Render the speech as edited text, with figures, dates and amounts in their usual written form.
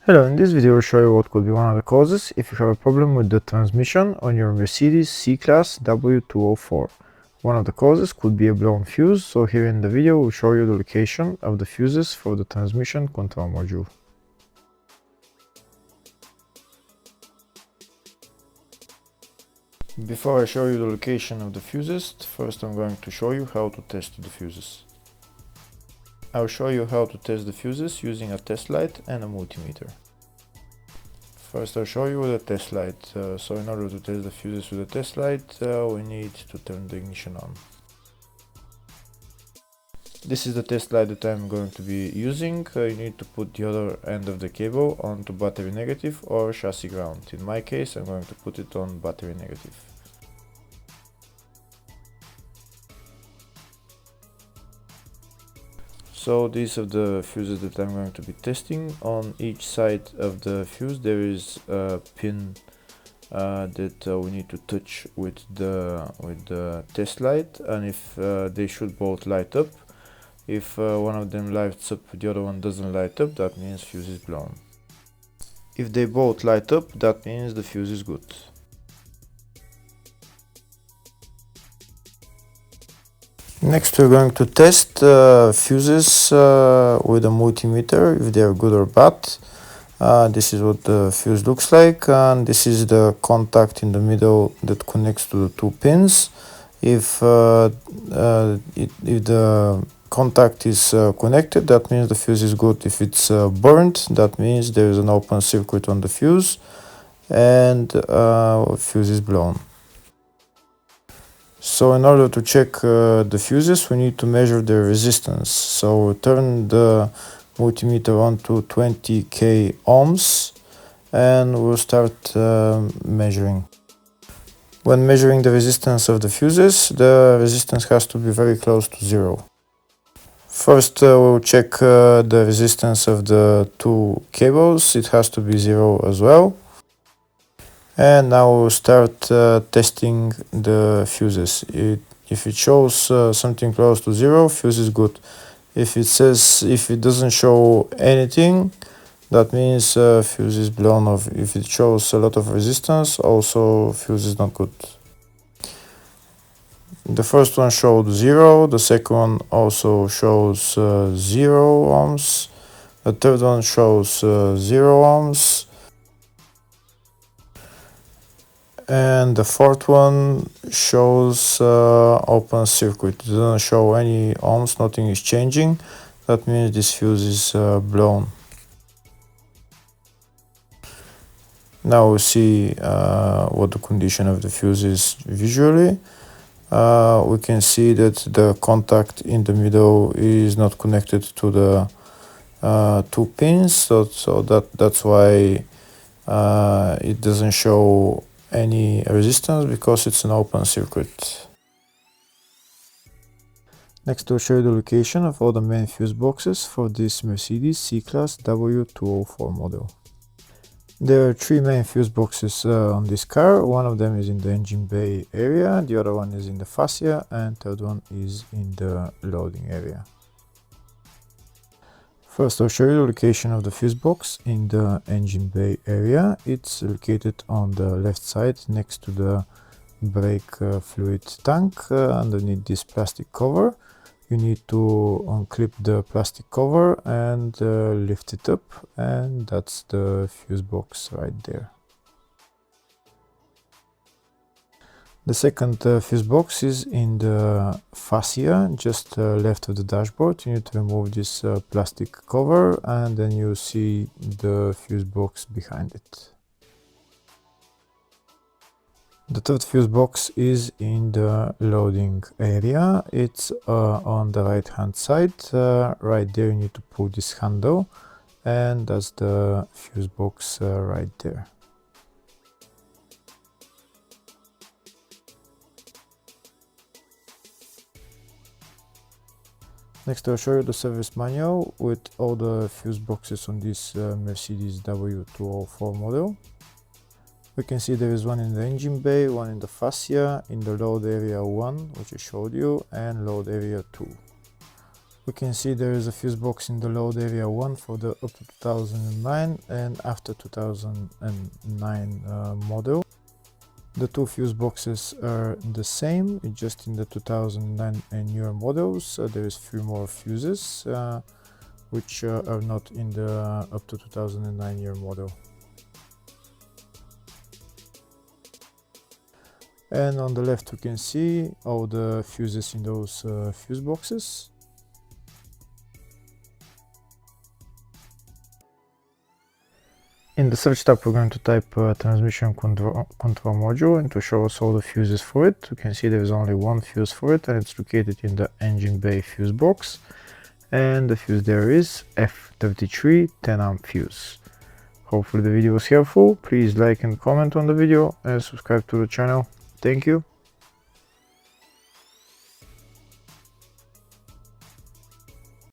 Hello, in this video I'll show you what could be one of the causes if you have a problem with the transmission on your Mercedes C-Class W204. One of the causes could be a blown fuse, so here in the video we'll show you the location of the fuses for the transmission control module. Before I show you the location of the fuses, first I'm going to show you how to test the fuses. I'll show you how to test the fuses using a test light and a multimeter. First I'll show you with a test light. So in order to test the fuses with a test light, we need to turn the ignition on. This is the test light that I'm going to be using. You need to put the other end of the cable onto battery negative or chassis ground. In my case I'm going to put it on battery negative. So these are the fuses that I'm going to be testing. On each side of the fuse there is a pin that we need to touch with the test light, and if they should both light up. If one of them lights up, the other one doesn't light up, that means fuse is blown. If they both light up, that means the fuse is good. Next we're going to test fuses with a multimeter, if they are good or bad. This is what the fuse looks like, and this is the contact in the middle that connects to the two pins. If the contact is connected, that means the fuse is good. If it's burnt, that means there is an open circuit on the fuse and fuse is blown. So in order to check the fuses, we need to measure their resistance. So turn the multimeter on to 20k ohms and we'll start measuring. When measuring the resistance of the fuses, the resistance has to be very close to zero. First we'll check the resistance of the two cables. It has to be zero as well. And now we'll start testing the fuses. If it shows something close to zero, fuse is good. If it doesn't show anything, that means fuse is blown off. If it shows a lot of resistance, also fuse is not good. The first one showed 0, the second one also shows 0 ohms, the third one shows 0 ohms, and the fourth one shows open circuit. It doesn't show any ohms, nothing is changing. That means this fuse is blown. Now we'll see what the condition of the fuse is visually. We can see that the contact in the middle is not connected to the two pins, so that's why it doesn't show any resistance, because it's an open circuit. Next we'll show you the location of all the main fuse boxes for this Mercedes C-Class W204 model. There are three main fuse boxes on this car. One of them is in the engine bay area, the other one is in the fascia, and third one is in the loading area. First I'll show you the location of the fuse box in the engine bay area. It's located on the left side next to the brake fluid tank, underneath this plastic cover. You need to unclip the plastic cover and lift it up, and that's the fuse box right there. The second fuse box is in the fascia, just left of the dashboard. You need to remove this plastic cover, and then you see the fuse box behind it. The third fuse box is in the loading area. It's on the right hand side. Right there you need to pull this handle, and that's the fuse box right there. Next I'll show you the service manual with all the fuse boxes on this Mercedes W204 model. We can see there is one in the engine bay, one in the fascia, in the load area 1, which I showed you, and load area 2. We can see there is a fuse box in the load area 1 for the up to 2009 and after 2009 model. The two fuse boxes are the same, just in the 2009 and newer models there is 3 more fuses which are not in the up to 2009 year model. And on the left we can see all the fuses in those fuse boxes. In the search tab we're going to type transmission control module, and to show us all the fuses for it, you can see there is only one fuse for it, and it's located in the engine bay fuse box. And the fuse there is F33 10A fuse. Hopefully the video was helpful. Please like and comment on the video and subscribe to the channel. Thank you.